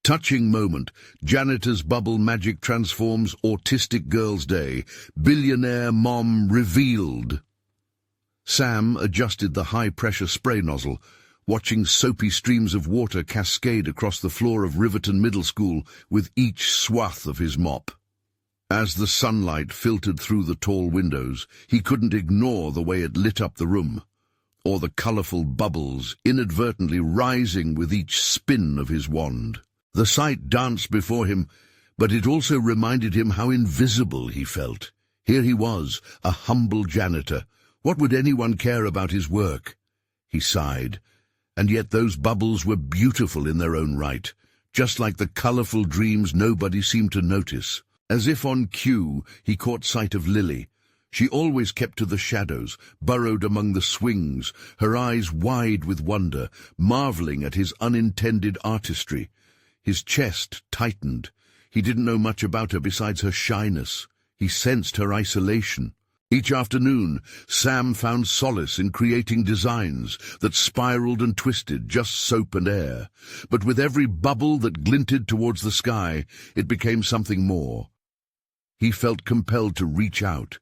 Touching moment. Janitor's bubble magic transforms autistic girl's day. Billionaire mom revealed. Sam adjusted the high-pressure spray nozzle, watching soapy streams of water cascade across the floor of Riverton Middle School with each swath of his mop. As the sunlight filtered through the tall windows, he couldn't ignore the way it lit up the room, or the colourful bubbles inadvertently rising with each spin of his wand. The sight danced before him, but it also reminded him how invisible he felt. Here he was, a humble janitor. What would anyone care about his work? He sighed. And yet those bubbles were beautiful in their own right, just like the colourful dreams nobody seemed to notice. As if on cue, he caught sight of Lily. She always kept to the shadows, burrowed among the swings, her eyes wide with wonder, marvelling at his unintended artistry. His chest tightened. He didn't know much about her besides her shyness. He sensed her isolation. Each afternoon, Sam found solace in creating designs that spiraled and twisted, just soap and air. But with every bubble that glinted towards the sky, it became something more. He felt compelled to reach out,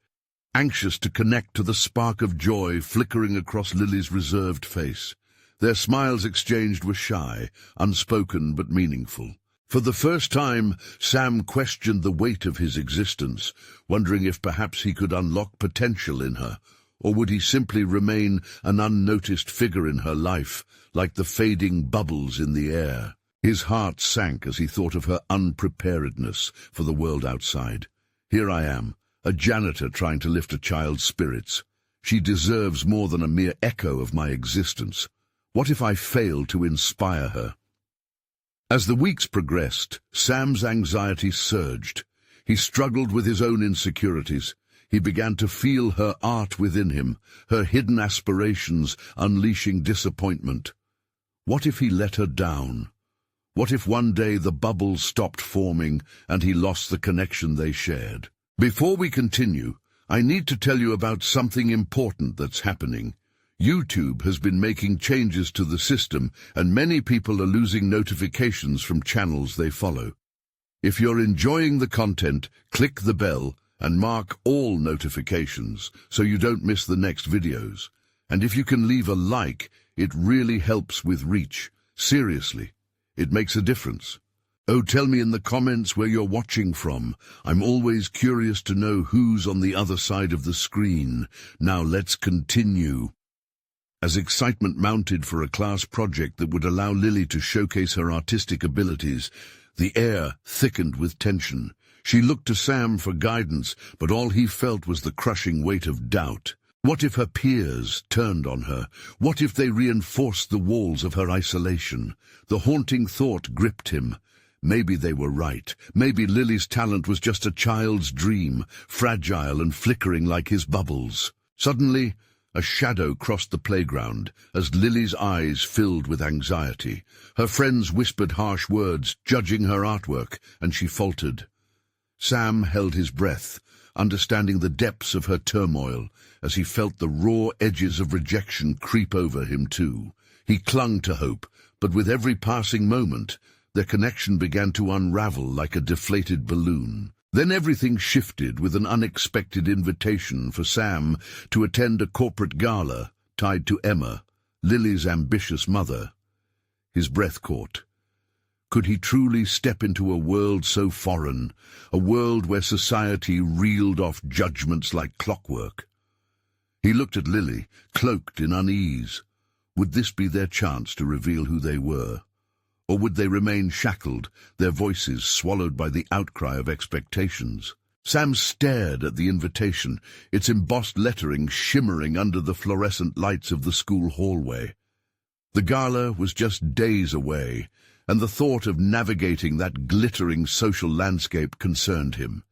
anxious to connect to the spark of joy flickering across Lily's reserved face. Their smiles exchanged were shy, unspoken but meaningful. For the first time, Sam questioned the weight of his existence, wondering if perhaps he could unlock potential in her, or would he simply remain an unnoticed figure in her life, like the fading bubbles in the air. His heart sank as he thought of her unpreparedness for the world outside. Here I am, a janitor trying to lift a child's spirits. She deserves more than a mere echo of my existence. What if I fail to inspire her? As the weeks progressed, Sam's anxiety surged. He struggled with his own insecurities. He began to feel her art within him, her hidden aspirations unleashing disappointment. What if he let her down? What if one day the bubbles stopped forming and he lost the connection they shared? Before we continue, I need to tell you about something important that's happening. YouTube has been making changes to the system, and many people are losing notifications from channels they follow. If you're enjoying the content, click the bell and mark all notifications so you don't miss the next videos. And if you can leave a like, it really helps with reach. Seriously, it makes a difference. Oh, tell me in the comments where you're watching from. I'm always curious to know who's on the other side of the screen. Now let's continue. As excitement mounted for a class project that would allow Lily to showcase her artistic abilities, the air thickened with tension. She looked to Sam for guidance, but all he felt was the crushing weight of doubt. What if her peers turned on her? What if they reinforced the walls of her isolation? The haunting thought gripped him. Maybe they were right. Maybe Lily's talent was just a child's dream, fragile and flickering like his bubbles. Suddenly, a shadow crossed the playground as Lily's eyes filled with anxiety. Her friends whispered harsh words, judging her artwork, and she faltered. Sam held his breath, understanding the depths of her turmoil, as he felt the raw edges of rejection creep over him too. He clung to hope, but with every passing moment, their connection began to unravel like a deflated balloon. Then everything shifted with an unexpected invitation for Sam to attend a corporate gala tied to Emma, Lily's ambitious mother. His breath caught. Could he truly step into a world so foreign, a world where society reeled off judgments like clockwork? He looked at Lily, cloaked in unease. Would this be their chance to reveal who they were? Or would they remain shackled, their voices swallowed by the outcry of expectations? Sam stared at the invitation, its embossed lettering shimmering under the fluorescent lights of the school hallway. The gala was just days away, and the thought of navigating that glittering social landscape concerned him.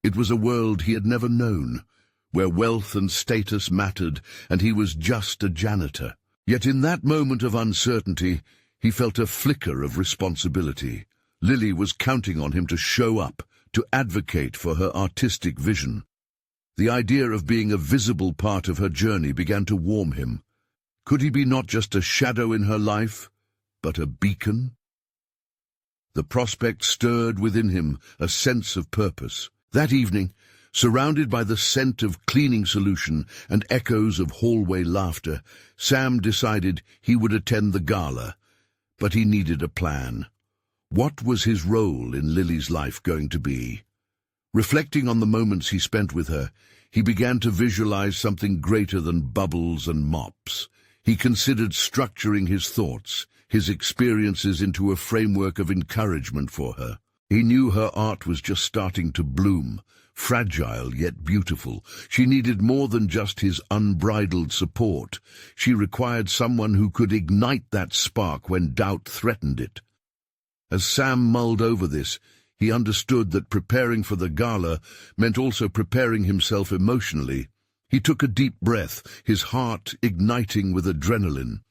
It was a world he had never known, where wealth and status mattered, and he was just a janitor. Yet in that moment of uncertainty, he felt a flicker of responsibility. Lily was counting on him to show up, to advocate for her artistic vision. The idea of being a visible part of her journey began to warm him. Could he be not just a shadow in her life, but a beacon? The prospect stirred within him a sense of purpose. That evening, surrounded by the scent of cleaning solution and echoes of hallway laughter, Sam decided he would attend the gala, but he needed a plan. What was his role in Lily's life going to be? Reflecting on the moments he spent with her, he began to visualize something greater than bubbles and mops. He considered structuring his thoughts, his experiences into a framework of encouragement for her. He knew her art was just starting to bloom, fragile yet beautiful. She needed more than just his unbridled support. She required someone who could ignite that spark when doubt threatened it. As Sam mulled over this, he understood that preparing for the gala meant also preparing himself emotionally. He took a deep breath, his heart igniting with adrenaline.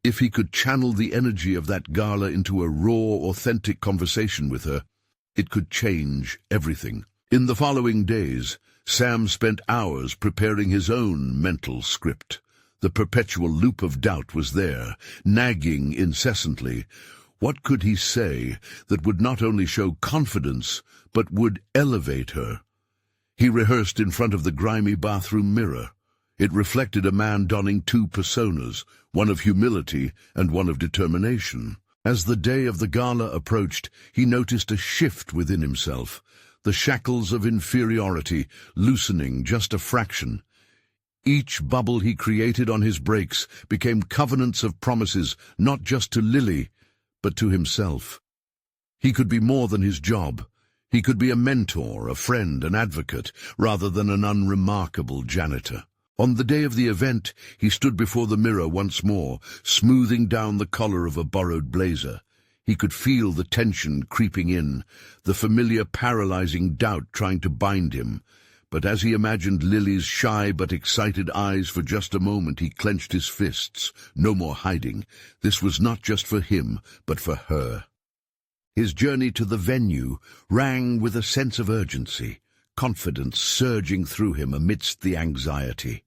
If he could channel the energy of that gala into a raw, authentic conversation with her, it could change everything. In the following days, Sam spent hours preparing his own mental script. The perpetual loop of doubt was there, nagging incessantly. What could he say that would not only show confidence, but would elevate her? He rehearsed in front of the grimy bathroom mirror. It reflected a man donning two personas, one of humility and one of determination. As the day of the gala approached, he noticed a shift within himself, the shackles of inferiority loosening just a fraction. Each bubble he created on his breaks became covenants of promises, not just to Lily, but to himself. He could be more than his job. He could be a mentor, a friend, an advocate, rather than an unremarkable janitor. On the day of the event, he stood before the mirror once more, smoothing down the collar of a borrowed blazer. He could feel the tension creeping in, the familiar paralyzing doubt trying to bind him. But as he imagined Lily's shy but excited eyes for just a moment, he clenched his fists. No more hiding. This was not just for him, but for her. His journey to the venue rang with a sense of urgency, confidence surging through him amidst the anxiety.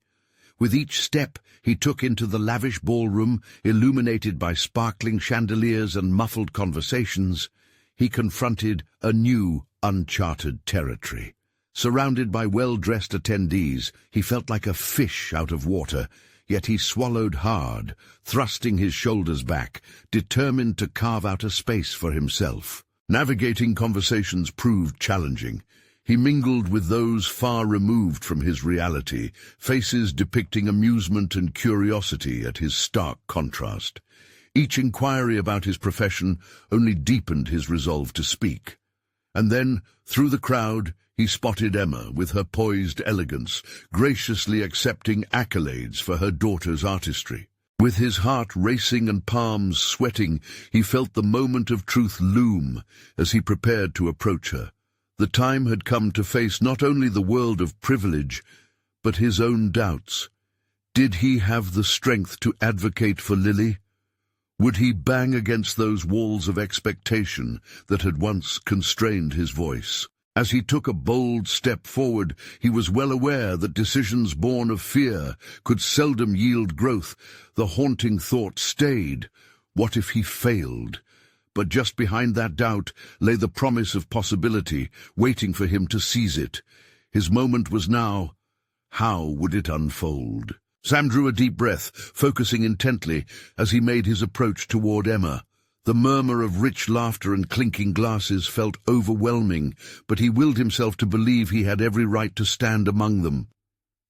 With each step he took into the lavish ballroom, illuminated by sparkling chandeliers and muffled conversations, he confronted a new, uncharted territory. Surrounded by well-dressed attendees, he felt like a fish out of water, yet he swallowed hard, thrusting his shoulders back, determined to carve out a space for himself. Navigating conversations proved challenging. He mingled with those far removed from his reality, faces depicting amusement and curiosity at his stark contrast. Each inquiry about his profession only deepened his resolve to speak. And then, through the crowd, he spotted Emma with her poised elegance, graciously accepting accolades for her daughter's artistry. With his heart racing and palms sweating, he felt the moment of truth loom as he prepared to approach her. The time had come to face not only the world of privilege, but his own doubts. Did he have the strength to advocate for Lily? Would he bang against those walls of expectation that had once constrained his voice? As he took a bold step forward, he was well aware that decisions born of fear could seldom yield growth. The haunting thought stayed. What if he failed? But just behind that doubt lay the promise of possibility, waiting for him to seize it. His moment was now. How would it unfold? Sam drew a deep breath, focusing intently as he made his approach toward Emma. The murmur of rich laughter and clinking glasses felt overwhelming, but he willed himself to believe he had every right to stand among them.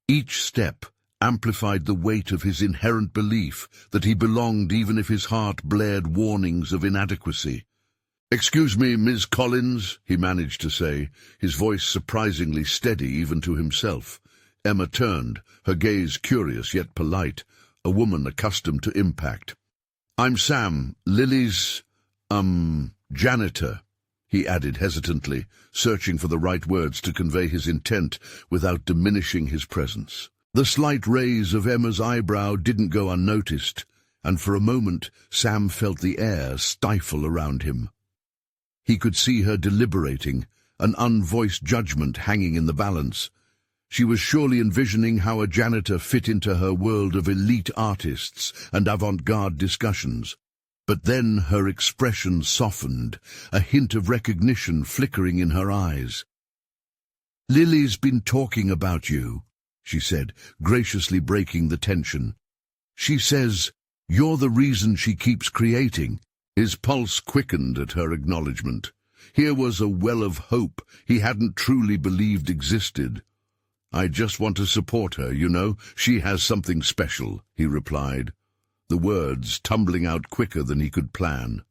Each step amplified the weight of his inherent belief that he belonged even if his heart blared warnings of inadequacy. "Excuse me, Miss Collins," he managed to say, his voice surprisingly steady even to himself. Emma turned, her gaze curious yet polite, a woman accustomed to impact. "I'm Sam, Lily's, janitor," he added hesitantly, searching for the right words to convey his intent without diminishing his presence. The slight raise of Emma's eyebrow didn't go unnoticed, and for a moment Sam felt the air stifle around him. He could see her deliberating, an unvoiced judgment hanging in the balance. She was surely envisioning how a janitor fit into her world of elite artists and avant-garde discussions. But then her expression softened, a hint of recognition flickering in her eyes. "Lily's been talking about you," she said, graciously breaking the tension. "She says you're the reason she keeps creating." His pulse quickened at her acknowledgement. Here was a well of hope he hadn't truly believed existed. "I just want to support her, you know. She has something special," he replied, the words tumbling out quicker than he could plan.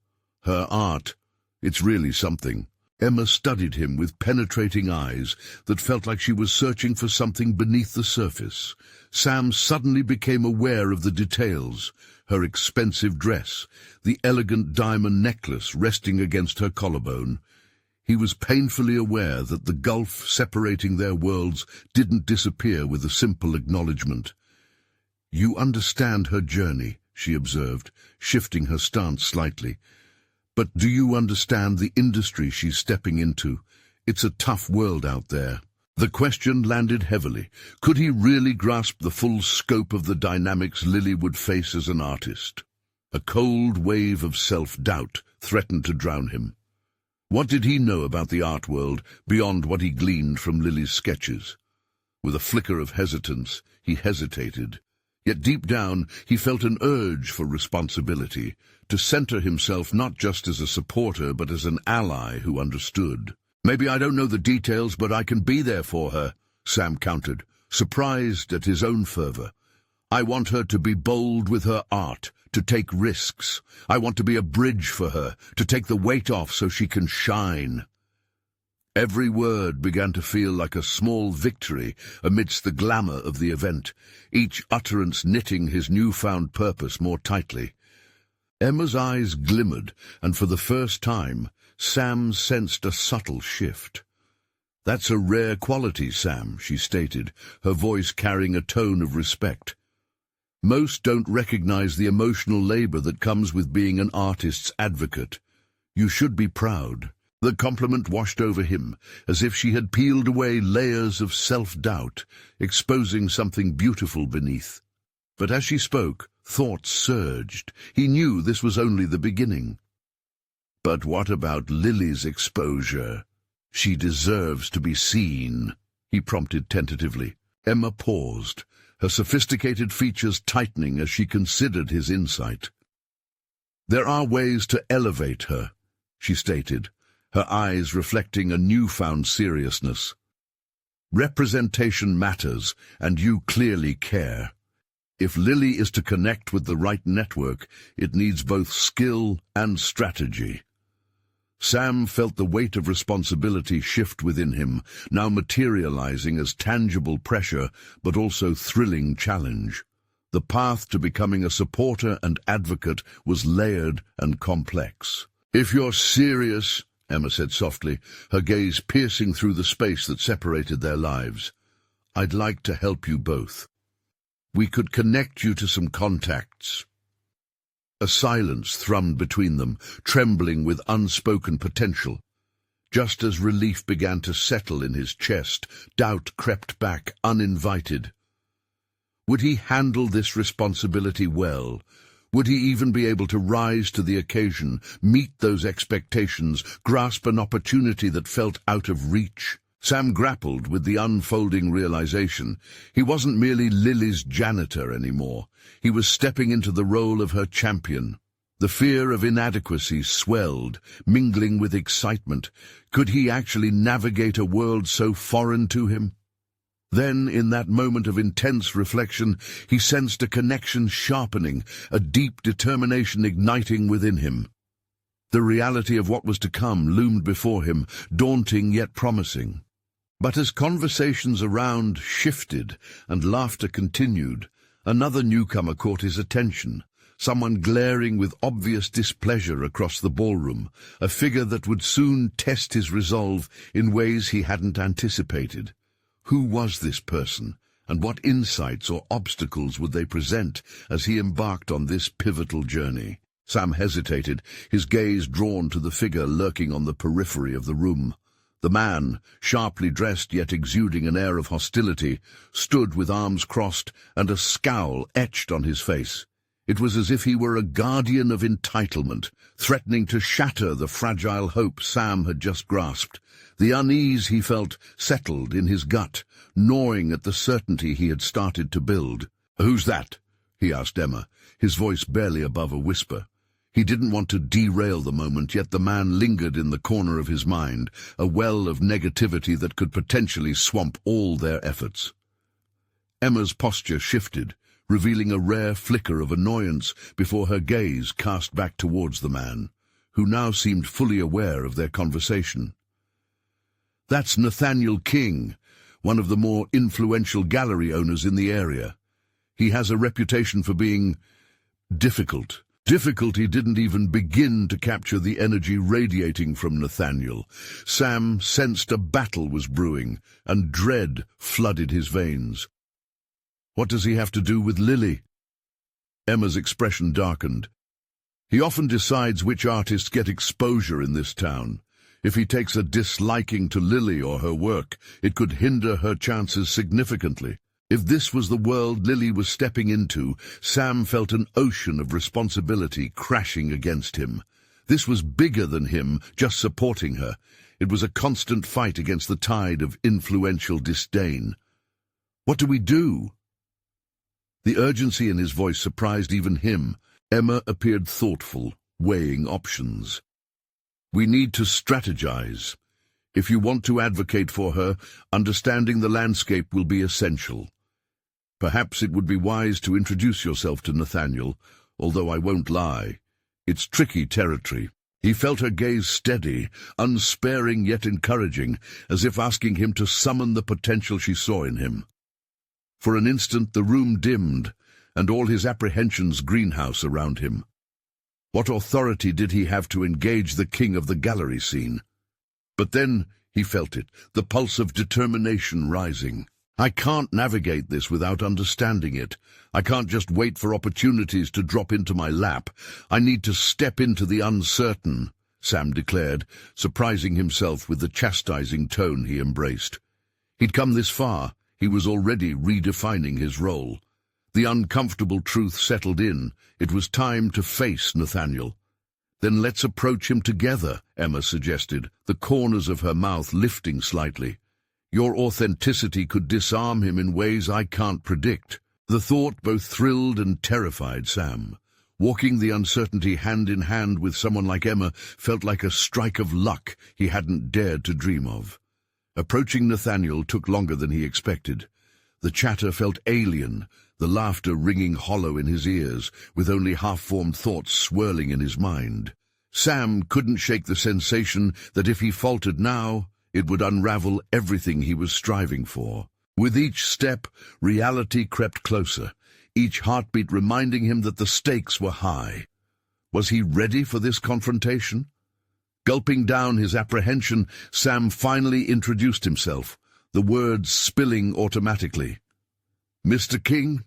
"Her art, it's really something." Emma studied him with penetrating eyes that felt like she was searching for something beneath the surface. Sam suddenly became aware of the details: her expensive dress, the elegant diamond necklace resting against her collarbone. He was painfully aware that the gulf separating their worlds didn't disappear with a simple acknowledgement. "You understand her journey," she observed, shifting her stance slightly. "But do you understand the industry she's stepping into? It's a tough world out there." The question landed heavily. Could he really grasp the full scope of the dynamics Lily would face as an artist? A cold wave of self-doubt threatened to drown him. What did he know about the art world beyond what he gleaned from Lily's sketches? With a flicker of hesitance, he hesitated. Yet deep down, he felt an urge for responsibility, to center himself not just as a supporter but as an ally who understood. "Maybe I don't know the details, but I can be there for her," Sam countered, surprised at his own fervor. "I want her to be bold with her art, to take risks. I want to be a bridge for her, to take the weight off so she can shine." Every word began to feel like a small victory amidst the glamour of the event, each utterance knitting his newfound purpose more tightly. Emma's eyes glimmered, and for the first time, Sam sensed a subtle shift. "That's a rare quality, Sam," she stated, her voice carrying a tone of respect. "Most don't recognize the emotional labor that comes with being an artist's advocate. You should be proud." The compliment washed over him, as if she had peeled away layers of self-doubt, exposing something beautiful beneath. But as she spoke, thoughts surged. He knew this was only the beginning. "But what about Lily's exposure? She deserves to be seen," he prompted tentatively. Emma paused, her sophisticated features tightening as she considered his insight. "There are ways to elevate her," she stated, her eyes reflecting a newfound seriousness. "Representation matters, and you clearly care. If Lily is to connect with the right network, it needs both skill and strategy." Sam felt the weight of responsibility shift within him, now materializing as tangible pressure, but also thrilling challenge. The path to becoming a supporter and advocate was layered and complex. "If you're serious," Emma said softly, her gaze piercing through the space that separated their lives, "I'd like to help you both. We could connect you to some contacts." A silence thrummed between them, trembling with unspoken potential. Just as relief began to settle in his chest, doubt crept back uninvited. Would he handle this responsibility well? Would he even be able to rise to the occasion, meet those expectations, grasp an opportunity that felt out of reach? Sam grappled with the unfolding realization. He wasn't merely Lily's janitor anymore. He was stepping into the role of her champion. The fear of inadequacy swelled, mingling with excitement. Could he actually navigate a world so foreign to him? Then, in that moment of intense reflection, he sensed a connection sharpening, a deep determination igniting within him. The reality of what was to come loomed before him, daunting yet promising. But as conversations around shifted and laughter continued, another newcomer caught his attention, someone glaring with obvious displeasure across the ballroom, a figure that would soon test his resolve in ways he hadn't anticipated. Who was this person, and what insights or obstacles would they present as he embarked on this pivotal journey? Sam hesitated, his gaze drawn to the figure lurking on the periphery of the room. The man, sharply dressed yet exuding an air of hostility, stood with arms crossed and a scowl etched on his face. It was as if he were a guardian of entitlement, threatening to shatter the fragile hope Sam had just grasped. The unease he felt settled in his gut, gnawing at the certainty he had started to build. "Who's that?" he asked Emma, his voice barely above a whisper. He didn't want to derail the moment, yet the man lingered in the corner of his mind, a well of negativity that could potentially swamp all their efforts. Emma's posture shifted, revealing a rare flicker of annoyance before her gaze cast back towards the man, who now seemed fully aware of their conversation. "That's Nathaniel King, one of the more influential gallery owners in the area. He has a reputation for being difficult." Difficulty didn't even begin to capture the energy radiating from Nathaniel. Sam sensed a battle was brewing, and dread flooded his veins. "What does he have to do with Lily?" Emma's expression darkened. "He often decides which artists get exposure in this town. If he takes a disliking to Lily or her work, it could hinder her chances significantly." If this was the world Lily was stepping into, Sam felt an ocean of responsibility crashing against him. This was bigger than him just supporting her. It was a constant fight against the tide of influential disdain. "What do we do?" The urgency in his voice surprised even him. Emma appeared thoughtful, weighing options. "We need to strategize. If you want to advocate for her, understanding the landscape will be essential. Perhaps it would be wise to introduce yourself to Nathaniel, although I won't lie. It's tricky territory." He felt her gaze steady, unsparing yet encouraging, as if asking him to summon the potential she saw in him. For an instant the room dimmed, and all his apprehensions greenhouse around him. What authority did he have to engage the king of the gallery scene? But then he felt it, the pulse of determination rising. "I can't navigate this without understanding it. I can't just wait for opportunities to drop into my lap. I need to step into the uncertain," Sam declared, surprising himself with the chastising tone he embraced. He'd come this far. He was already redefining his role. The uncomfortable truth settled in. It was time to face Nathaniel. "Then let's approach him together," Emma suggested, the corners of her mouth lifting slightly. "Your authenticity could disarm him in ways I can't predict." The thought both thrilled and terrified Sam. Walking the uncertainty hand in hand with someone like Emma felt like a strike of luck he hadn't dared to dream of. Approaching Nathaniel took longer than he expected. The chatter felt alien, the laughter ringing hollow in his ears, with only half-formed thoughts swirling in his mind. Sam couldn't shake the sensation that if he faltered now, it would unravel everything he was striving for. With each step, reality crept closer, each heartbeat reminding him that the stakes were high. Was he ready for this confrontation? Gulping down his apprehension, Sam finally introduced himself, the words spilling automatically. "Mr. King,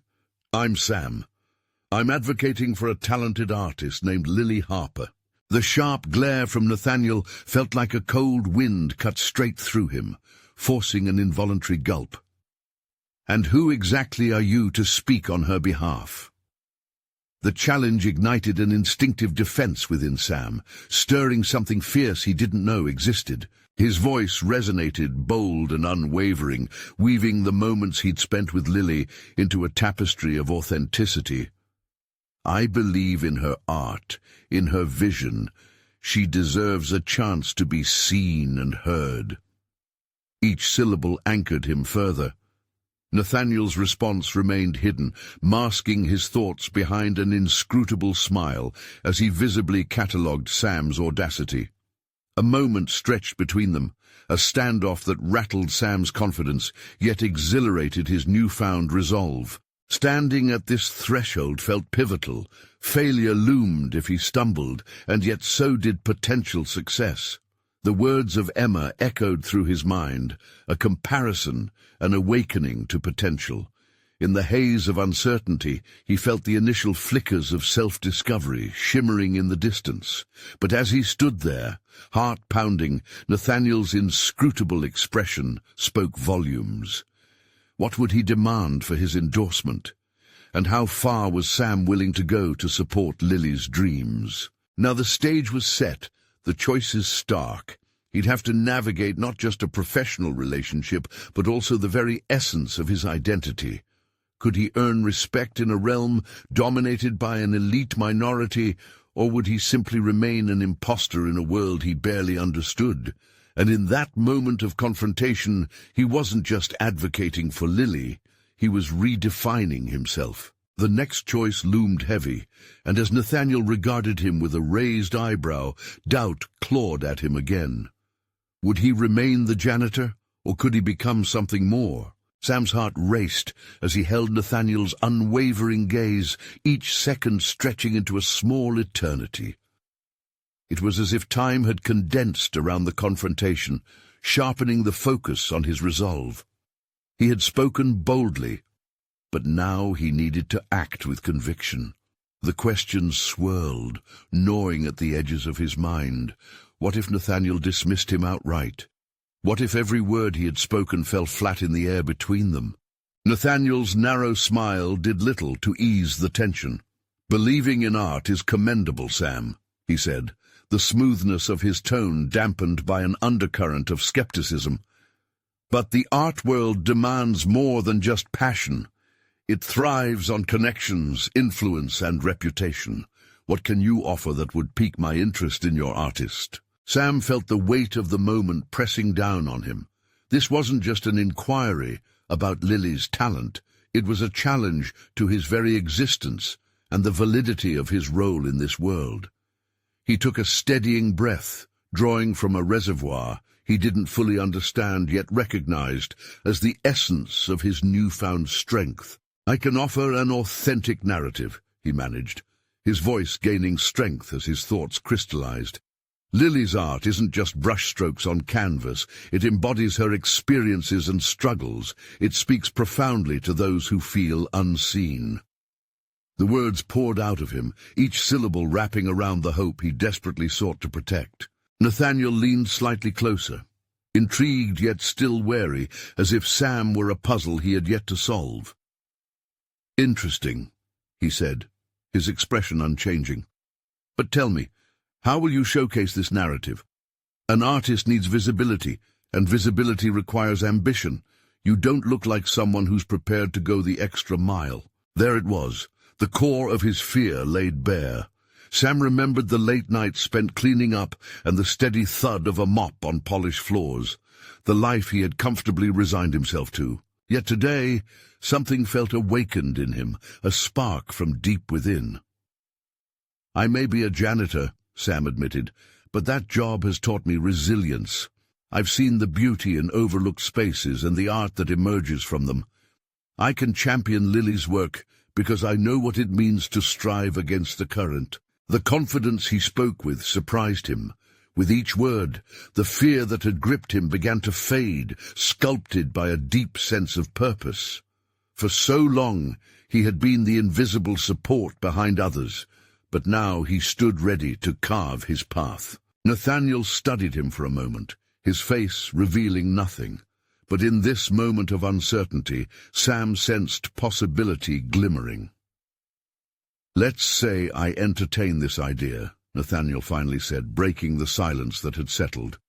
I'm Sam. I'm advocating for a talented artist named Lily Harper." The sharp glare from Nathaniel felt like a cold wind cut straight through him, forcing an involuntary gulp. "And who exactly are you to speak on her behalf?" The challenge ignited an instinctive defense within Sam, stirring something fierce he didn't know existed. His voice resonated, bold and unwavering, weaving the moments he'd spent with Lily into a tapestry of authenticity. "I believe in her art, in her vision. She deserves a chance to be seen and heard." Each syllable anchored him further. Nathaniel's response remained hidden, masking his thoughts behind an inscrutable smile as he visibly catalogued Sam's audacity. A moment stretched between them, a standoff that rattled Sam's confidence, yet exhilarated his newfound resolve. Standing at this threshold felt pivotal. Failure loomed if he stumbled, and yet so did potential success. The words of Emma echoed through his mind, a comparison, an awakening to potential. In the haze of uncertainty, he felt the initial flickers of self-discovery shimmering in the distance. But as he stood there, heart pounding, Nathaniel's inscrutable expression spoke volumes. What would he demand for his endorsement? And how far was Sam willing to go to support Lily's dreams? Now the stage was set, the choices stark. He'd have to navigate not just a professional relationship, but also the very essence of his identity. Could he earn respect in a realm dominated by an elite minority, or would he simply remain an imposter in a world he barely understood? And in that moment of confrontation, he wasn't just advocating for Lily, he was redefining himself. The next choice loomed heavy, and as Nathaniel regarded him with a raised eyebrow, doubt clawed at him again. Would he remain the janitor, or could he become something more? Sam's heart raced as he held Nathaniel's unwavering gaze, each second stretching into a small eternity. It was as if time had condensed around the confrontation, sharpening the focus on his resolve. He had spoken boldly, but now he needed to act with conviction. The questions swirled, gnawing at the edges of his mind. What if Nathaniel dismissed him outright? What if every word he had spoken fell flat in the air between them? Nathaniel's narrow smile did little to ease the tension. "Believing in art is commendable, Sam," he said, the smoothness of his tone dampened by an undercurrent of skepticism. "But the art world demands more than just passion. It thrives on connections, influence, and reputation. What can you offer that would pique my interest in your artist?" Sam felt the weight of the moment pressing down on him. This wasn't just an inquiry about Lily's talent. It was a challenge to his very existence and the validity of his role in this world. He took a steadying breath, drawing from a reservoir he didn't fully understand yet recognized as the essence of his newfound strength. "I can offer an authentic narrative," he managed, his voice gaining strength as his thoughts crystallized. "Lily's art isn't just brushstrokes on canvas. It embodies her experiences and struggles. It speaks profoundly to those who feel unseen." The words poured out of him, each syllable wrapping around the hope he desperately sought to protect. Nathaniel leaned slightly closer, intrigued yet still wary, as if Sam were a puzzle he had yet to solve. "Interesting," he said, his expression unchanging. "But tell me, how will you showcase this narrative? An artist needs visibility, and visibility requires ambition. You don't look like someone who's prepared to go the extra mile." There it was, the core of his fear laid bare. Sam remembered the late nights spent cleaning up and the steady thud of a mop on polished floors, the life he had comfortably resigned himself to. Yet today, something felt awakened in him, a spark from deep within. "I may be a janitor," Sam admitted, "but that job has taught me resilience. I've seen the beauty in overlooked spaces and the art that emerges from them. I can champion Lily's work because I know what it means to strive against the current." The confidence he spoke with surprised him. With each word, the fear that had gripped him began to fade, sculpted by a deep sense of purpose. For so long, he had been the invisible support behind others, but now he stood ready to carve his path. Nathaniel studied him for a moment, his face revealing nothing. But in this moment of uncertainty, Sam sensed possibility glimmering. "Let's say I entertain this idea," Nathaniel finally said, breaking the silence that had settled.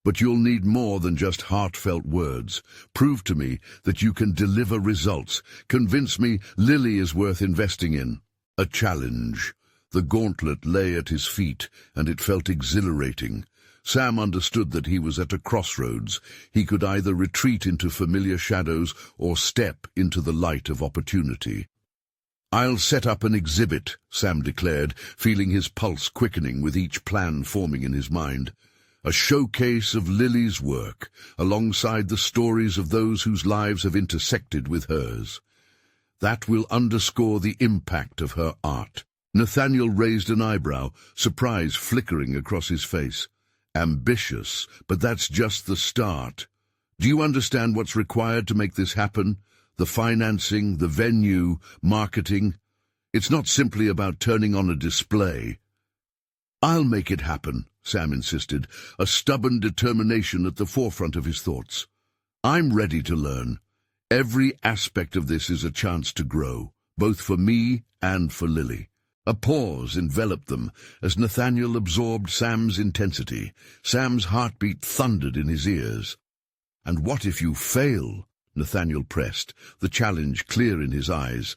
"But you'll need more than just heartfelt words. Prove to me that you can deliver results. Convince me Lily is worth investing in." A challenge. The gauntlet lay at his feet, and it felt exhilarating. Sam understood that he was at a crossroads. He could either retreat into familiar shadows or step into the light of opportunity. "I'll set up an exhibit," Sam declared, feeling his pulse quickening with each plan forming in his mind. "A showcase of Lily's work, alongside the stories of those whose lives have intersected with hers. That will underscore the impact of her art." Nathaniel raised an eyebrow, surprise flickering across his face. "Ambitious, but that's just the start. Do you understand what's required to make this happen? The financing, the venue, marketing. It's not simply about turning on a display." "I'll make it happen," Sam insisted, a stubborn determination at the forefront of his thoughts. "I'm ready to learn. Every aspect of this is a chance to grow. both for me and for Lily. A pause enveloped them as Nathaniel absorbed Sam's intensity. Sam's heartbeat thundered in his ears. "And what if you fail?" Nathaniel pressed, the challenge clear in his eyes.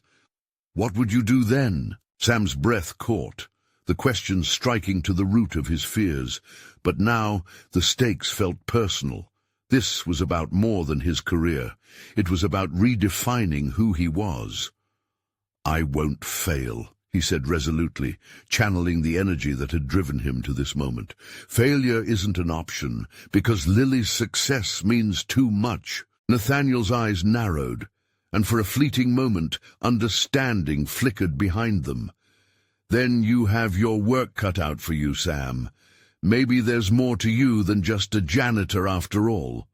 "What would you do then?" Sam's breath caught, the question striking to the root of his fears. But now the stakes felt personal. This was about more than his career. It was about redefining who he was. "I won't fail," he said resolutely, channeling the energy that had driven him to this moment. "Failure isn't an option, because Lily's success means too much." Nathaniel's eyes narrowed, and for a fleeting moment, understanding flickered behind them. "Then you have your work cut out for you, Sam. Maybe there's more to you than just a janitor after all."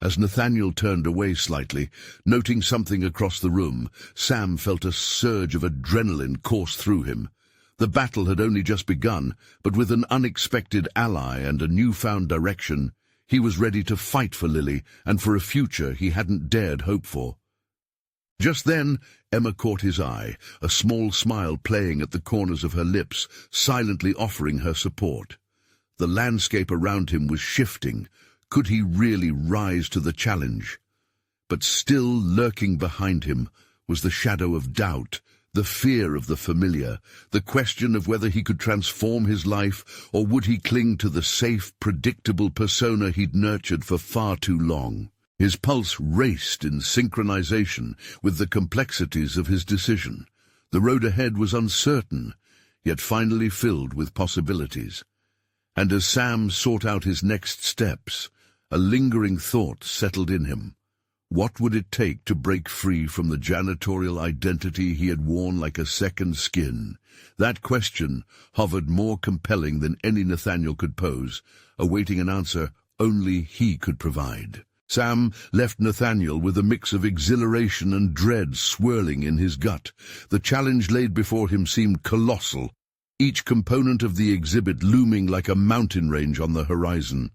As Nathaniel turned away slightly, noting something across the room, Sam felt a surge of adrenaline course through him. The battle had only just begun, but with an unexpected ally and a newfound direction, he was ready to fight for Lily and for a future he hadn't dared hope for. Just then, Emma caught his eye, a small smile playing at the corners of her lips, silently offering her support. The landscape around him was shifting. Could he really rise to the challenge? But still lurking behind him was the shadow of doubt, the fear of the familiar, the question of whether he could transform his life, or would he cling to the safe, predictable persona he'd nurtured for far too long. His pulse raced in synchronization with the complexities of his decision. The road ahead was uncertain, yet finally filled with possibilities. And as Sam sought out his next steps, a lingering thought settled in him. What would it take to break free from the janitorial identity he had worn like a second skin? That question hovered more compelling than any Nathaniel could pose, awaiting an answer only he could provide. Sam left Nathaniel with a mix of exhilaration and dread swirling in his gut. The challenge laid before him seemed colossal, each component of the exhibit looming like a mountain range on the horizon.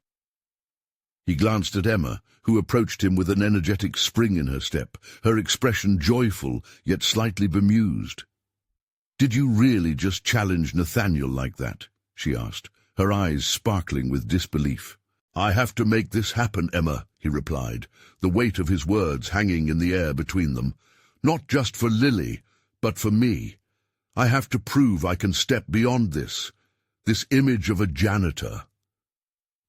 He glanced at Emma, who approached him with an energetic spring in her step, her expression joyful yet slightly bemused. "Did you really just challenge Nathaniel like that?" she asked, her eyes sparkling with disbelief. "I have to make this happen, Emma," he replied, the weight of his words hanging in the air between them. "Not just for Lily, but for me. I have to prove I can step beyond this image of a janitor."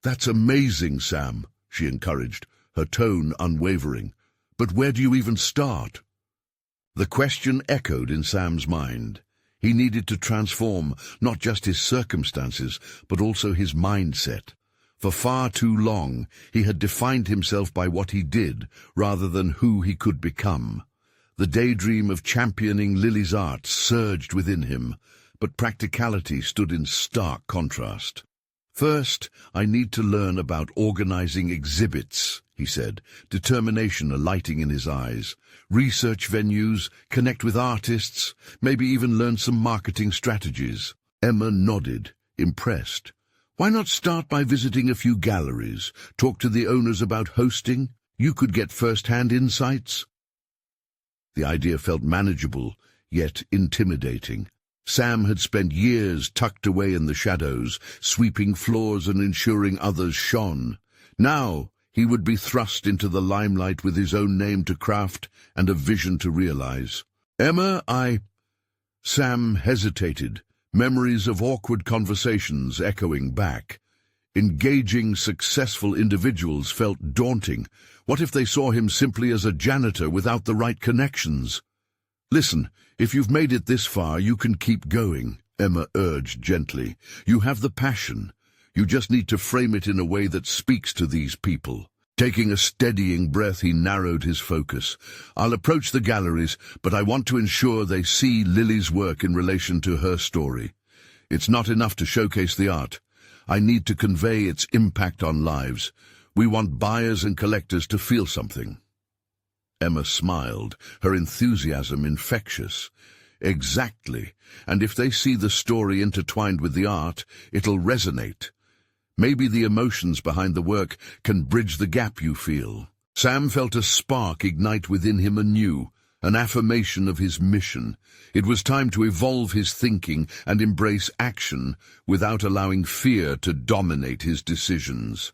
"That's amazing, Sam," she encouraged, her tone unwavering. "But where do you even start?" The question echoed in Sam's mind. He needed to transform not just his circumstances, but also his mindset. For far too long, he had defined himself by what he did, rather than who he could become. The daydream of championing Lily's art surged within him, but practicality stood in stark contrast. "First, I need to learn about organizing exhibits," he said, determination alighting in his eyes. "Research venues, connect with artists, maybe even learn some marketing strategies." Emma nodded, impressed. "Why not start by visiting a few galleries, talk to the owners about hosting? You could get first-hand insights." The idea felt manageable, yet intimidating. Sam had spent years tucked away in the shadows, sweeping floors and ensuring others shone. Now he would be thrust into the limelight with his own name to craft and a vision to realize. "Emma, Sam hesitated, memories of awkward conversations echoing back. Engaging successful individuals felt daunting. What if they saw him simply as a janitor without the right connections? "Listen, if you've made it this far, you can keep going," Emma urged gently. "You have the passion. You just need to frame it in a way that speaks to these people." Taking a steadying breath, he narrowed his focus. "I'll approach the galleries, but I want to ensure they see Lily's work in relation to her story. It's not enough to showcase the art. I need to convey its impact on lives. We want buyers and collectors to feel something." Emma smiled, her enthusiasm infectious. "Exactly. And if they see the story intertwined with the art, it'll resonate. Maybe the emotions behind the work can bridge the gap you feel." Sam felt a spark ignite within him anew, an affirmation of his mission. It was time to evolve his thinking and embrace action without allowing fear to dominate his decisions.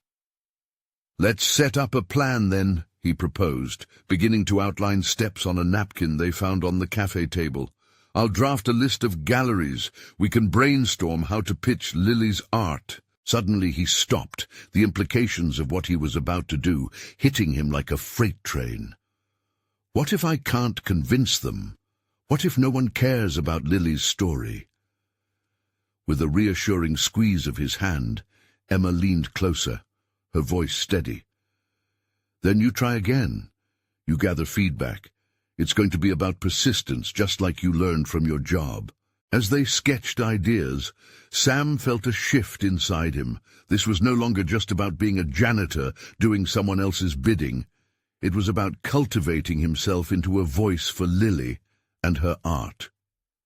"Let's set up a plan then," he proposed, beginning to outline steps on a napkin they found on the cafe table. "I'll draft a list of galleries. We can brainstorm how to pitch Lily's art." Suddenly he stopped, the implications of what he was about to do hitting him like a freight train. What if I can't convince them? What if no one cares about Lily's story? With a reassuring squeeze of his hand, Emma leaned closer, her voice steady. "Then you try again. You gather feedback. It's going to be about persistence, just like you learned from your job." As they sketched ideas, Sam felt a shift inside him. This was no longer just about being a janitor, doing someone else's bidding. It was about cultivating himself into a voice for Lily and her art.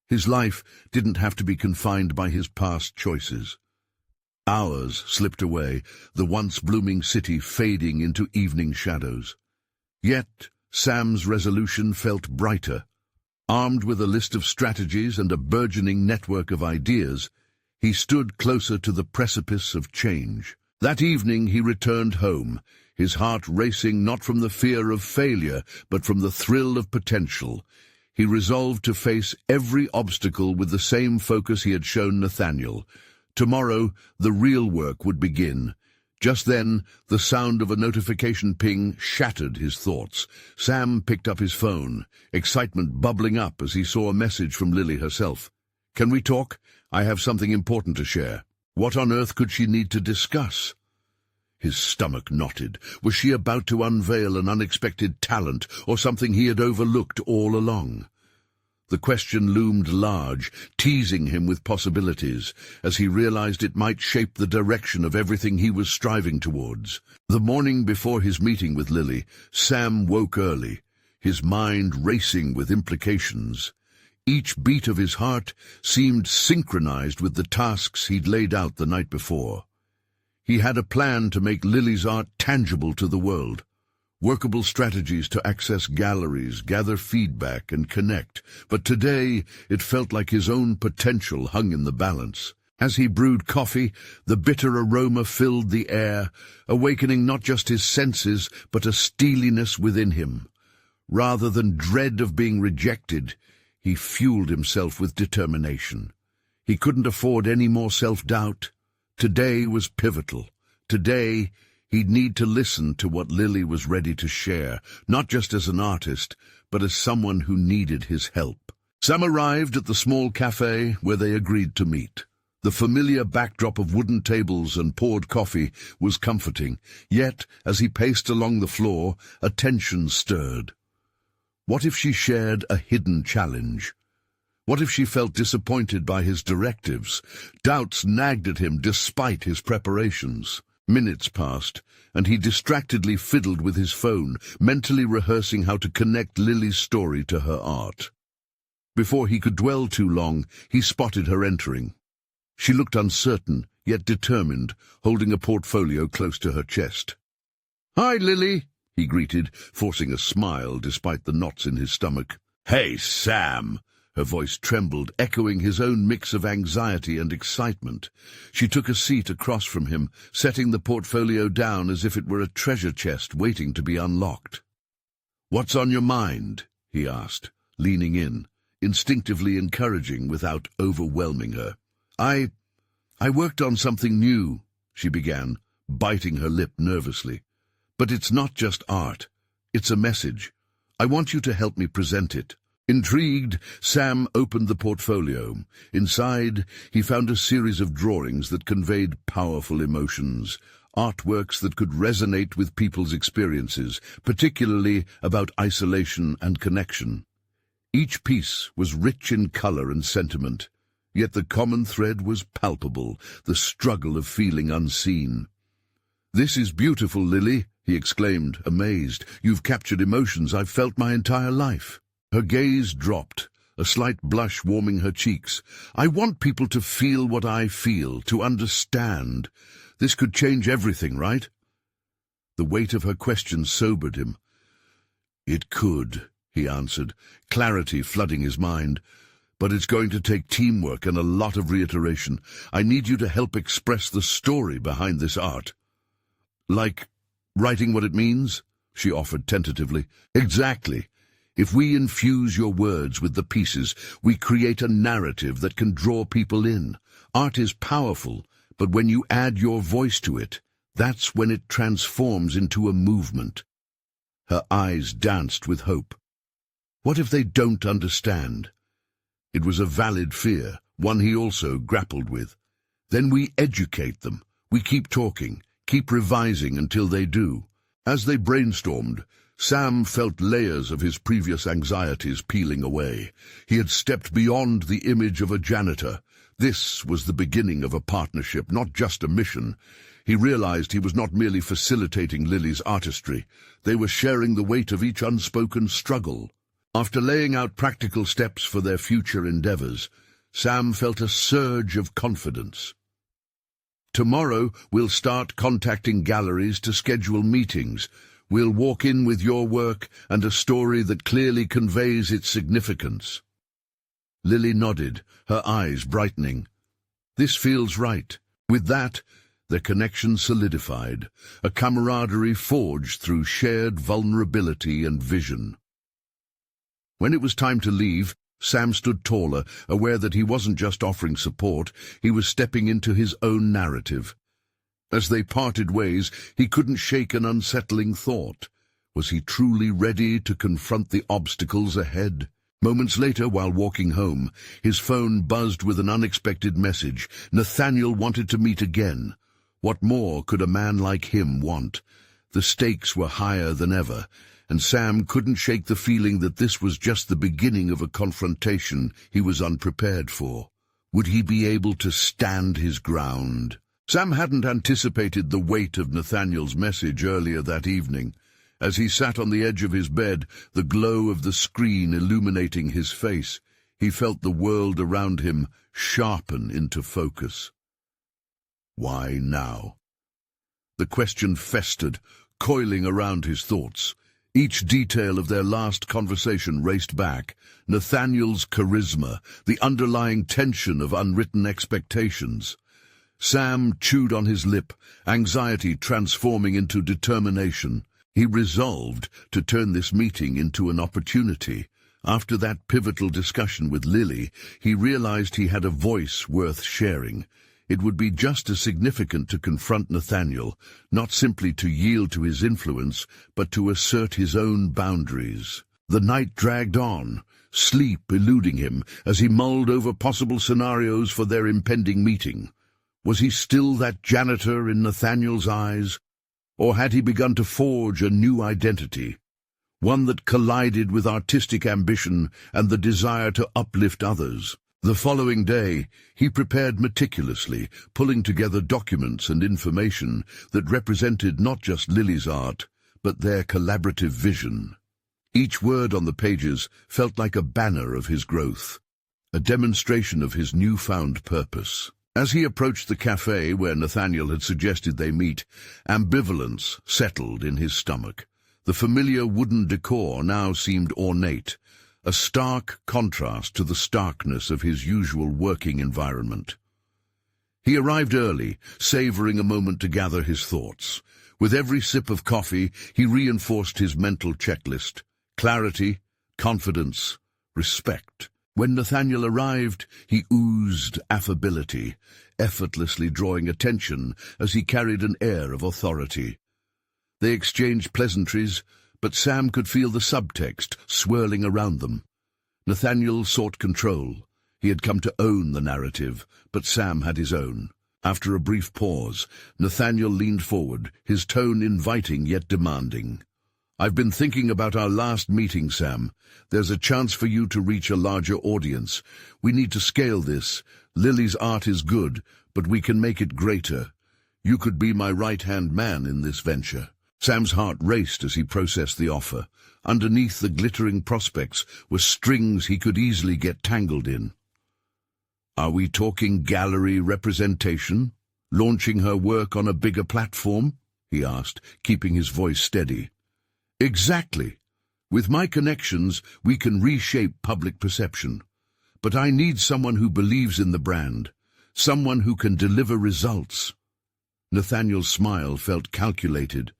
His life didn't have to be confined by his past choices. Hours slipped away, the once blooming city fading into evening shadows. Yet Sam's resolution felt brighter. Armed with a list of strategies and a burgeoning network of ideas, he stood closer to the precipice of change. That evening he returned home, his heart racing not from the fear of failure, but from the thrill of potential. He resolved to face every obstacle with the same focus he had shown Nathaniel. Tomorrow, the real work would begin. Just then, the sound of a notification ping shattered his thoughts. Sam picked up his phone, excitement bubbling up as he saw a message from Lily herself. "Can we talk? I have something important to share." What on earth could she need to discuss? His stomach knotted. Was she about to unveil an unexpected talent, or something he had overlooked all along? The question loomed large, teasing him with possibilities, as he realized it might shape the direction of everything he was striving towards. The morning before his meeting with Lily, Sam woke early, his mind racing with implications. Each beat of his heart seemed synchronized with the tasks he'd laid out the night before. He had a plan to make Lily's art tangible to the world. Workable strategies to access galleries, gather feedback, and connect. But today, it felt like his own potential hung in the balance. As he brewed coffee, the bitter aroma filled the air, awakening not just his senses, but a steeliness within him. Rather than dread of being rejected, he fueled himself with determination. He couldn't afford any more self-doubt. Today was pivotal. Today, he'd need to listen to what Lily was ready to share, not just as an artist, but as someone who needed his help. Sam arrived at the small cafe where they agreed to meet. The familiar backdrop of wooden tables and poured coffee was comforting, yet, as he paced along the floor, a tension stirred. What if she shared a hidden challenge? What if she felt disappointed by his directives? Doubts nagged at him despite his preparations. Minutes passed, and he distractedly fiddled with his phone, mentally rehearsing how to connect Lily's story to her art. Before he could dwell too long, he spotted her entering. She looked uncertain, yet determined, holding a portfolio close to her chest. "Hi, Lily," he greeted, forcing a smile despite the knots in his stomach. "Hey, Sam!" Her voice trembled, echoing his own mix of anxiety and excitement. She took a seat across from him, setting the portfolio down as if it were a treasure chest waiting to be unlocked. "What's on your mind?" he asked, leaning in, instinctively encouraging without overwhelming her. I worked on something new," she began, biting her lip nervously. "But it's not just art. It's a message. I want you to help me present it." Intrigued, Sam opened the portfolio. Inside, he found a series of drawings that conveyed powerful emotions, artworks that could resonate with people's experiences, particularly about isolation and connection. Each piece was rich in color and sentiment, yet the common thread was palpable, the struggle of feeling unseen. "This is beautiful, Lily," he exclaimed, amazed. "You've captured emotions I've felt my entire life." Her gaze dropped, a slight blush warming her cheeks. "I want people to feel what I feel, to understand. This could change everything, right?" The weight of her question sobered him. "It could," he answered, clarity flooding his mind. "But it's going to take teamwork and a lot of reiteration. I need you to help express the story behind this art." "Like writing what it means?" she offered tentatively. "Exactly. If we infuse your words with the pieces, we create a narrative that can draw people in. Art is powerful, but when you add your voice to it, that's when it transforms into a movement." Her eyes danced with hope. What if they don't understand? It was a valid fear, one he also grappled with. Then we educate them. We keep talking, keep revising until they do. As they brainstormed, Sam felt layers of his previous anxieties peeling away. He had stepped beyond the image of a janitor. This was the beginning of a partnership, not just a mission. He realized he was not merely facilitating Lily's artistry. They were sharing the weight of each unspoken struggle. After laying out practical steps for their future endeavors, Sam felt a surge of confidence. "Tomorrow we'll start contacting galleries to schedule meetings. We'll walk in with your work and a story that clearly conveys its significance." Lily nodded, her eyes brightening. "This feels right." With that, their connection solidified, a camaraderie forged through shared vulnerability and vision. When it was time to leave, Sam stood taller, aware that he wasn't just offering support, he was stepping into his own narrative. As they parted ways, he couldn't shake an unsettling thought. Was he truly ready to confront the obstacles ahead? Moments later, while walking home, his phone buzzed with an unexpected message. Nathaniel wanted to meet again. What more could a man like him want? The stakes were higher than ever, and Sam couldn't shake the feeling that this was just the beginning of a confrontation he was unprepared for. Would he be able to stand his ground? Sam hadn't anticipated the weight of Nathaniel's message earlier that evening. As he sat on the edge of his bed, the glow of the screen illuminating his face, he felt the world around him sharpen into focus. Why now? The question festered, coiling around his thoughts. Each detail of their last conversation raced back. Nathaniel's charisma, the underlying tension of unwritten expectations. Sam chewed on his lip, anxiety transforming into determination. He resolved to turn this meeting into an opportunity. After that pivotal discussion with Lily, he realized he had a voice worth sharing. It would be just as significant to confront Nathaniel, not simply to yield to his influence, but to assert his own boundaries. The night dragged on, sleep eluding him as he mulled over possible scenarios for their impending meeting. Was he still that janitor in Nathaniel's eyes? Or had he begun to forge a new identity, one that collided with artistic ambition and the desire to uplift others? The following day, he prepared meticulously, pulling together documents and information that represented not just Lily's art, but their collaborative vision. Each word on the pages felt like a banner of his growth, a demonstration of his newfound purpose. As he approached the cafe where Nathaniel had suggested they meet, ambivalence settled in his stomach. The familiar wooden decor now seemed ornate, a stark contrast to the starkness of his usual working environment. He arrived early, savoring a moment to gather his thoughts. With every sip of coffee, he reinforced his mental checklist: clarity, confidence, respect. When Nathaniel arrived, he oozed affability, effortlessly drawing attention as he carried an air of authority. They exchanged pleasantries, but Sam could feel the subtext swirling around them. Nathaniel sought control. He had come to own the narrative, but Sam had his own. After a brief pause, Nathaniel leaned forward, his tone inviting yet demanding. "I've been thinking about our last meeting, Sam. There's a chance for you to reach a larger audience. We need to scale this. Lily's art is good, but we can make it greater. You could be my right-hand man in this venture." Sam's heart raced as he processed the offer. Underneath the glittering prospects were strings he could easily get tangled in. "Are we talking gallery representation? Launching her work on a bigger platform?" he asked, keeping his voice steady. "Exactly. With my connections, we can reshape public perception. But I need someone who believes in the brand, someone who can deliver results. Nathaniel's smile felt calculated,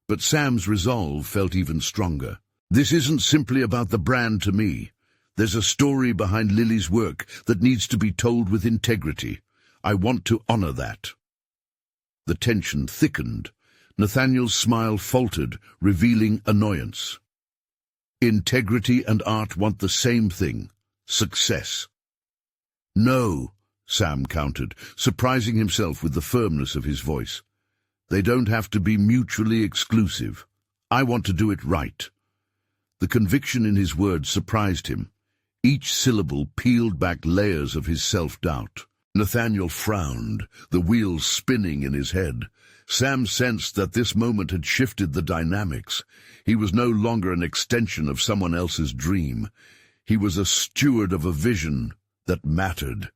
but Sam's resolve felt even stronger. This isn't simply about the brand to me. There's a story behind Lily's work that needs to be told with integrity. I want to honor that. The tension thickened. Nathaniel's smile faltered, revealing annoyance. Integrity and art want the same thing: success. No, Sam countered, surprising himself with the firmness of his voice. They don't have to be mutually exclusive. I want to do it right. The conviction in his words surprised him. Each syllable peeled back layers of his self-doubt. Nathaniel frowned, the wheels spinning in his head. Sam sensed that this moment had shifted the dynamics. He was no longer an extension of someone else's dream. He was a steward of a vision that mattered.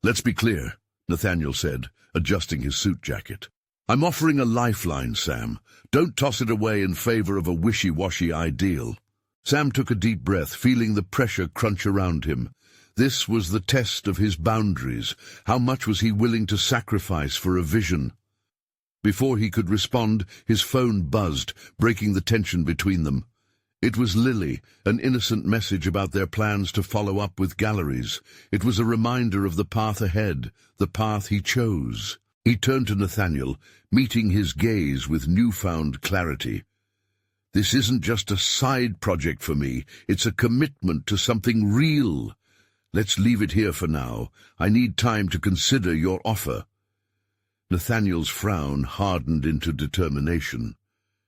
Let's be clear, Nathaniel said, adjusting his suit jacket. I'm offering a lifeline, Sam. Don't toss it away in favor of a wishy-washy ideal. Sam took a deep breath, feeling the pressure crunch around him. This was the test of his boundaries. How much was he willing to sacrifice for a vision? Before he could respond, his phone buzzed, breaking the tension between them. It was Lily, an innocent message about their plans to follow up with galleries. It was a reminder of the path ahead, the path he chose. He turned to Nathaniel, meeting his gaze with newfound clarity. This isn't just a side project for me, it's a commitment to something real. Let's leave it here for now. I need time to consider your offer. Nathaniel's frown hardened into determination.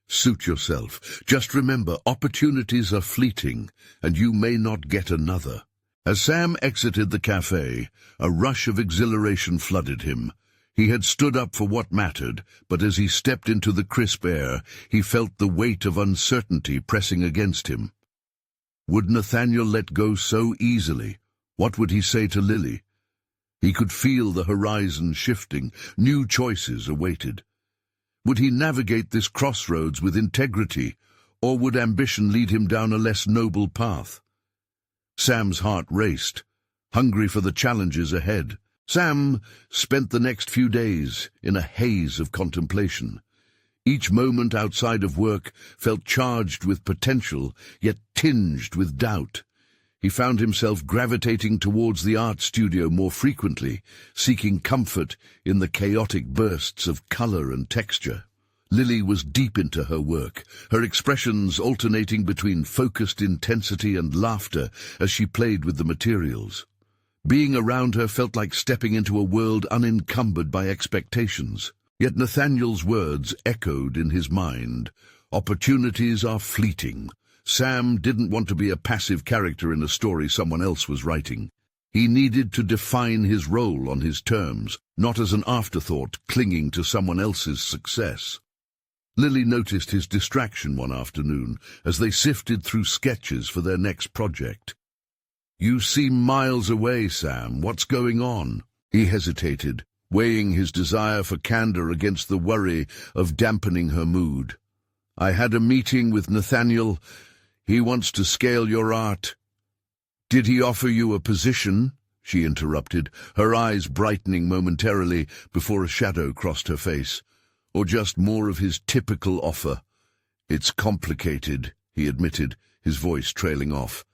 Suit yourself. Just remember, opportunities are fleeting, and you may not get another. As Sam exited the cafe, a rush of exhilaration flooded him. He had stood up for what mattered, but as he stepped into the crisp air, he felt the weight of uncertainty pressing against him. Would Nathaniel let go so easily? What would he say to Lily? He could feel the horizon shifting, new choices awaited. Would he navigate this crossroads with integrity, or would ambition lead him down a less noble path? Sam's heart raced, hungry for the challenges ahead. Sam spent the next few days in a haze of contemplation. Each moment outside of work felt charged with potential, yet tinged with doubt. He found himself gravitating towards the art studio more frequently, seeking comfort in the chaotic bursts of color and texture. Lily was deep into her work, her expressions alternating between focused intensity and laughter as she played with the materials. Being around her felt like stepping into a world unencumbered by expectations. Yet Nathaniel's words echoed in his mind. Opportunities are fleeting. Sam didn't want to be a passive character in a story someone else was writing. He needed to define his role on his terms, not as an afterthought clinging to someone else's success. Lily noticed his distraction one afternoon as they sifted through sketches for their next project. "You seem miles away, Sam. What's going on?" He hesitated, weighing his desire for candor against the worry of dampening her mood. "I had a meeting with Nathaniel. He wants to scale your art." "Did he offer you a position?" she interrupted, her eyes brightening momentarily before a shadow crossed her face. "Or just more of his typical offer?" "It's complicated," he admitted, his voice trailing off.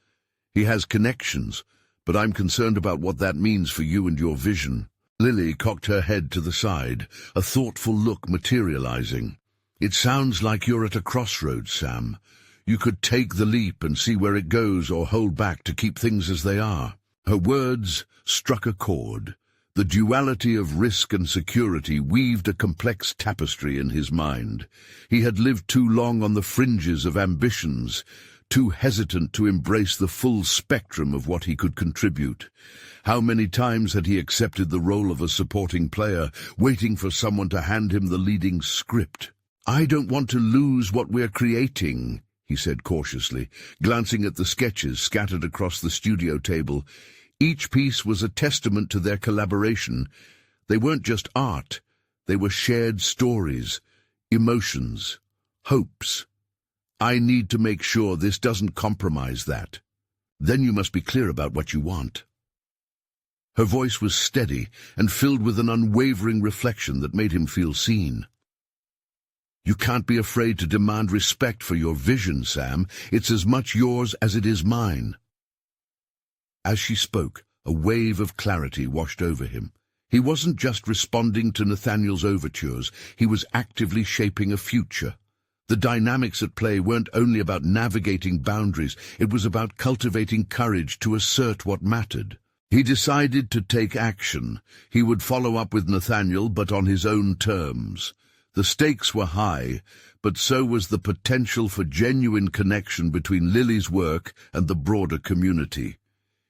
"He has connections, but I'm concerned about what that means for you and your vision." Lily cocked her head to the side, a thoughtful look materializing. "It sounds like you're at a crossroads, Sam. You could take the leap and see where it goes or hold back to keep things as they are." Her words struck a chord. The duality of risk and security weaved a complex tapestry in his mind. He had lived too long on the fringes of ambitions, too hesitant to embrace the full spectrum of what he could contribute. How many times had he accepted the role of a supporting player, waiting for someone to hand him the leading script? "I don't want to lose what we're creating," he said cautiously, glancing at the sketches scattered across the studio table. Each piece was a testament to their collaboration. They weren't just art, they were shared stories, emotions, hopes. I need to make sure this doesn't compromise that. Then you must be clear about what you want. Her voice was steady and filled with an unwavering reflection that made him feel seen. You can't be afraid to demand respect for your vision, Sam. It's as much yours as it is mine. As she spoke, a wave of clarity washed over him. He wasn't just responding to Nathaniel's overtures, he was actively shaping a future. The dynamics at play weren't only about navigating boundaries, it was about cultivating courage to assert what mattered. He decided to take action. He would follow up with Nathaniel, but on his own terms. The stakes were high, but so was the potential for genuine connection between Lily's work and the broader community.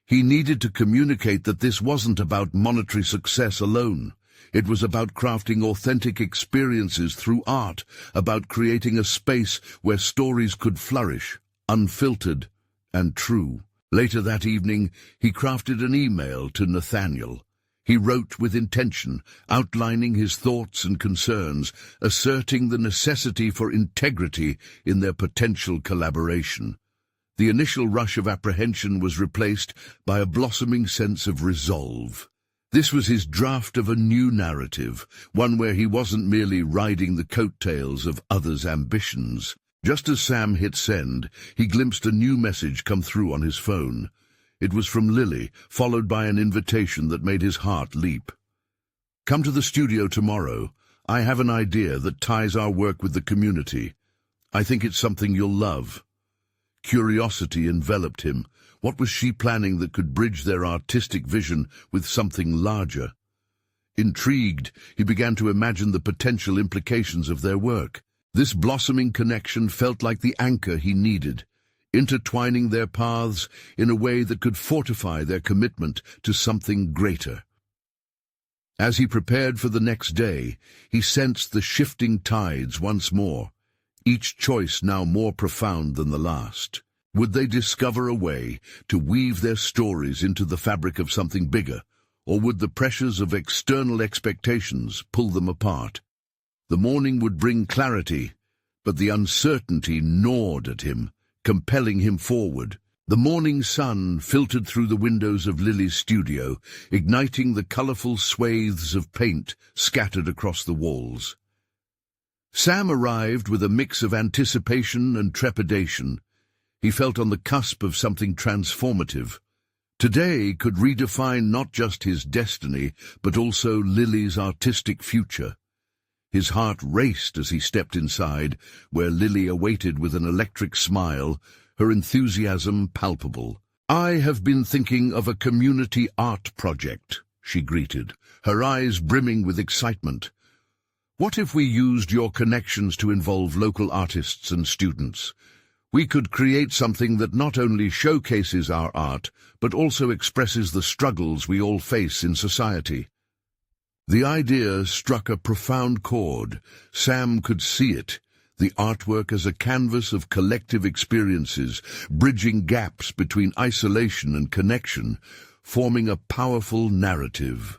He needed to communicate that this wasn't about monetary success alone. It was about crafting authentic experiences through art, about creating a space where stories could flourish, unfiltered and true. Later that evening, he crafted an email to Nathaniel. He wrote with intention, outlining his thoughts and concerns, asserting the necessity for integrity in their potential collaboration. The initial rush of apprehension was replaced by a blossoming sense of resolve. This was his draft of a new narrative, one where he wasn't merely riding the coattails of others' ambitions. Just as Sam hit send, he glimpsed a new message come through on his phone. It was from Lily, followed by an invitation that made his heart leap. Come to the studio tomorrow. I have an idea that ties our work with the community. I think it's something you'll love. Curiosity enveloped him. What was she planning that could bridge their artistic vision with something larger? Intrigued, he began to imagine the potential implications of their work. This blossoming connection felt like the anchor he needed, intertwining their paths in a way that could fortify their commitment to something greater. As he prepared for the next day, he sensed the shifting tides once more, each choice now more profound than the last. Would they discover a way to weave their stories into the fabric of something bigger, or would the pressures of external expectations pull them apart? The morning would bring clarity, but the uncertainty gnawed at him, compelling him forward. The morning sun filtered through the windows of Lily's studio, igniting the colorful swathes of paint scattered across the walls. Sam arrived with a mix of anticipation and trepidation. He felt on the cusp of something transformative. Today could redefine not just his destiny, but also Lily's artistic future. His heart raced as he stepped inside, where Lily awaited with an electric smile, her enthusiasm palpable. "I have been thinking of a community art project," she greeted, her eyes brimming with excitement. "What if we used your connections to involve local artists and students? We could create something that not only showcases our art, but also expresses the struggles we all face in society." The idea struck a profound chord. Sam could see it, the artwork as a canvas of collective experiences, bridging gaps between isolation and connection, forming a powerful narrative.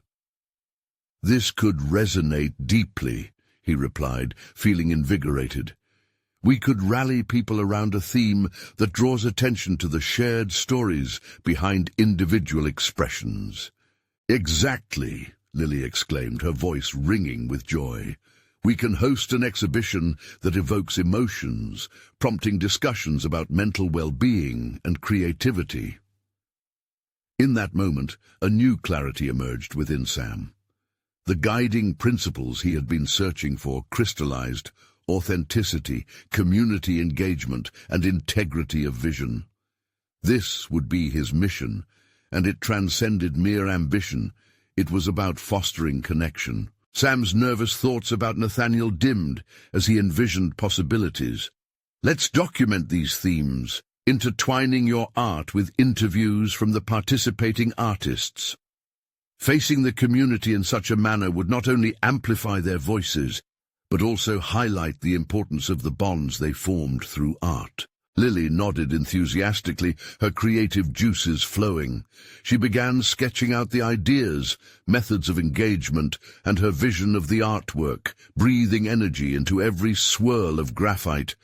"This could resonate deeply," he replied, feeling invigorated. "We could rally people around a theme that draws attention to the shared stories behind individual expressions." "Exactly," Lily exclaimed, her voice ringing with joy. "We can host an exhibition that evokes emotions, prompting discussions about mental well-being and creativity." In that moment, a new clarity emerged within Sam. The guiding principles he had been searching for crystallized: authenticity, community engagement, and integrity of vision. This would be his mission, and it transcended mere ambition. It was about fostering connection. Sam's nervous thoughts about Nathaniel dimmed as he envisioned possibilities. "Let's document these themes, intertwining your art with interviews from the participating artists." Facing the community in such a manner would not only amplify their voices, but also highlight the importance of the bonds they formed through art. Lily nodded enthusiastically, her creative juices flowing. She began sketching out the ideas, methods of engagement, and her vision of the artwork, breathing energy into every swirl of graphite.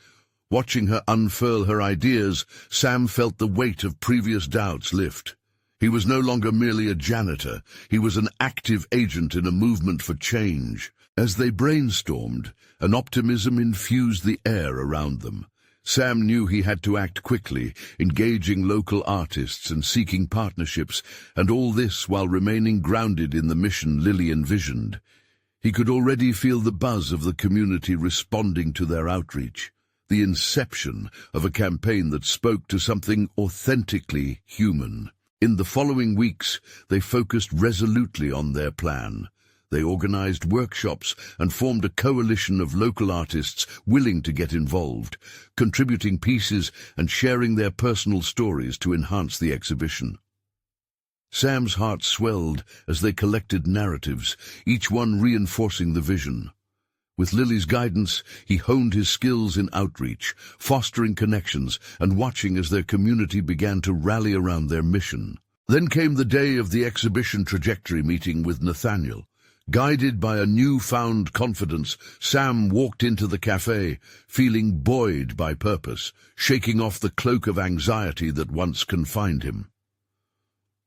Watching her unfurl her ideas, Sam felt the weight of previous doubts lift. He was no longer merely a janitor. He was an active agent in a movement for change. As they brainstormed, an optimism infused the air around them. Sam knew he had to act quickly, engaging local artists and seeking partnerships, and all this while remaining grounded in the mission Lily envisioned. He could already feel the buzz of the community responding to their outreach, the inception of a campaign that spoke to something authentically human. In the following weeks, they focused resolutely on their plan. They organized workshops and formed a coalition of local artists willing to get involved, contributing pieces and sharing their personal stories to enhance the exhibition. Sam's heart swelled as they collected narratives, each one reinforcing the vision. With Lily's guidance, he honed his skills in outreach, fostering connections and watching as their community began to rally around their mission. Then came the day of the exhibition trajectory meeting with Nathaniel. Guided by a newfound confidence, Sam walked into the cafe, feeling buoyed by purpose, shaking off the cloak of anxiety that once confined him.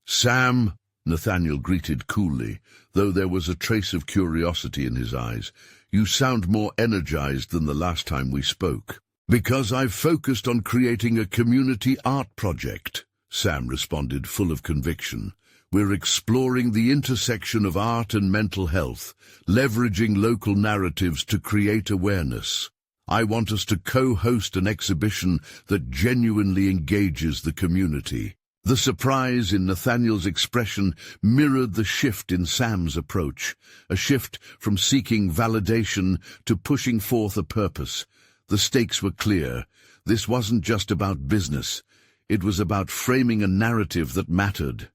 "Sam," Nathaniel greeted coolly, though there was a trace of curiosity in his eyes, "you sound more energized than the last time we spoke." "Because I've focused on creating a community art project," Sam responded, full of conviction. "We're exploring the intersection of art and mental health, leveraging local narratives to create awareness. I want us to co-host an exhibition that genuinely engages the community." The surprise in Nathaniel's expression mirrored the shift in Sam's approach, a shift from seeking validation to pushing forth a purpose. The stakes were clear. This wasn't just about business. It was about framing a narrative that mattered.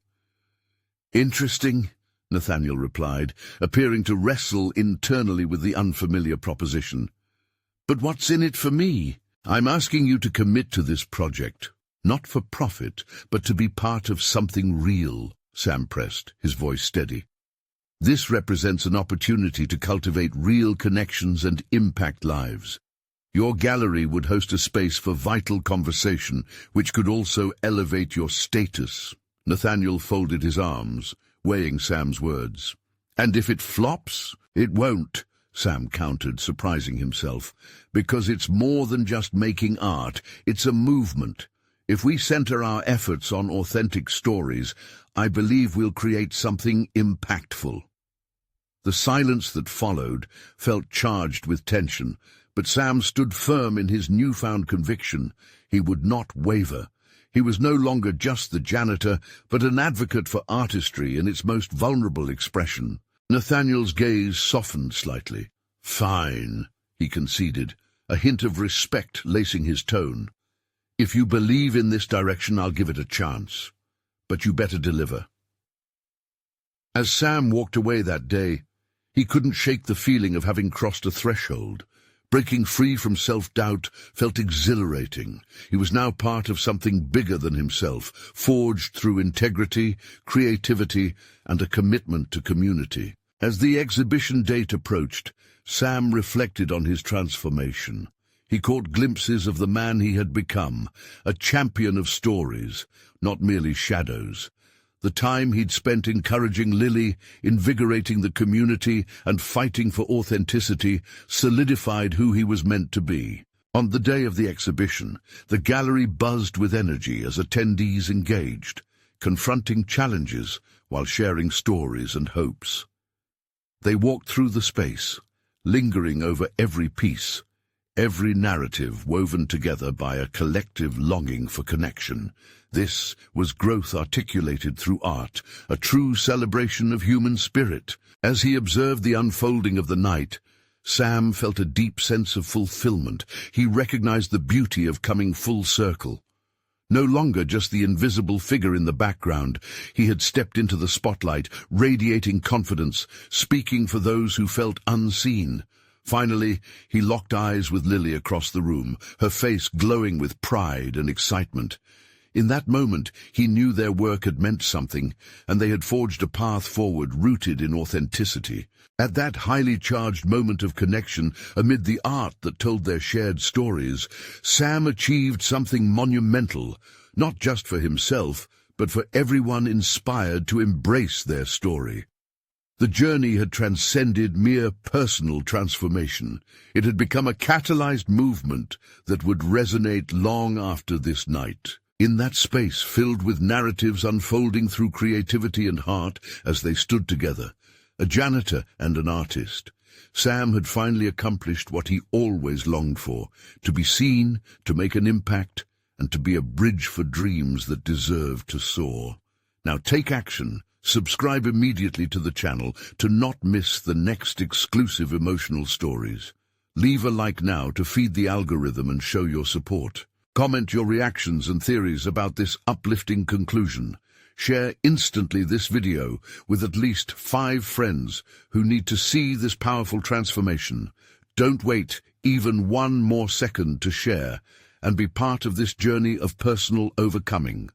"Interesting," Nathaniel replied, appearing to wrestle internally with the unfamiliar proposition. "But what's in it for me? I'm asking you to commit to this project, not for profit, but to be part of something real," Sam pressed, his voice steady. "This represents an opportunity to cultivate real connections and impact lives. Your gallery would host a space for vital conversation, which could also elevate your status." Nathaniel folded his arms, weighing Sam's words. "And if it flops?" "It won't," Sam countered, surprising himself, "because it's more than just making art. It's a movement. If we center our efforts on authentic stories, I believe we'll create something impactful." The silence that followed felt charged with tension, but Sam stood firm in his newfound conviction. He would not waver. He was no longer just the janitor, but an advocate for artistry in its most vulnerable expression. Nathaniel's gaze softened slightly. "Fine," he conceded, a hint of respect lacing his tone. "If you believe in this direction, I'll give it a chance. But you better deliver." As Sam walked away that day, he couldn't shake the feeling of having crossed a threshold. Breaking free from self-doubt felt exhilarating. He was now part of something bigger than himself, forged through integrity, creativity, and a commitment to community. As the exhibition date approached, Sam reflected on his transformation. He caught glimpses of the man he had become, a champion of stories, not merely shadows. The time he'd spent encouraging Lily, invigorating the community, and fighting for authenticity solidified who he was meant to be. On the day of the exhibition, the gallery buzzed with energy as attendees engaged, confronting challenges while sharing stories and hopes. They walked through the space, lingering over every piece, every narrative woven together by a collective longing for connection. This was growth articulated through art, a true celebration of human spirit. As he observed the unfolding of the night, Sam felt a deep sense of fulfillment. He recognized the beauty of coming full circle. No longer just the invisible figure in the background, he had stepped into the spotlight, radiating confidence, speaking for those who felt unseen. Finally, he locked eyes with Lily across the room, her face glowing with pride and excitement. In that moment, he knew their work had meant something, and they had forged a path forward rooted in authenticity. At that highly charged moment of connection, amid the art that told their shared stories, Sam achieved something monumental, not just for himself, but for everyone inspired to embrace their story. The journey had transcended mere personal transformation. It had become a catalyzed movement that would resonate long after this night. In that space filled with narratives unfolding through creativity and heart as they stood together, a janitor and an artist, Sam had finally accomplished what he always longed for: to be seen, to make an impact, and to be a bridge for dreams that deserve to soar. Now take action. Subscribe immediately to the channel to not miss the next exclusive emotional stories. Leave a like now to feed the algorithm and show your support. Comment your reactions and theories about this uplifting conclusion. Share instantly this video with at least 5 friends who need to see this powerful transformation. Don't wait even one more second to share and be part of this journey of personal overcoming.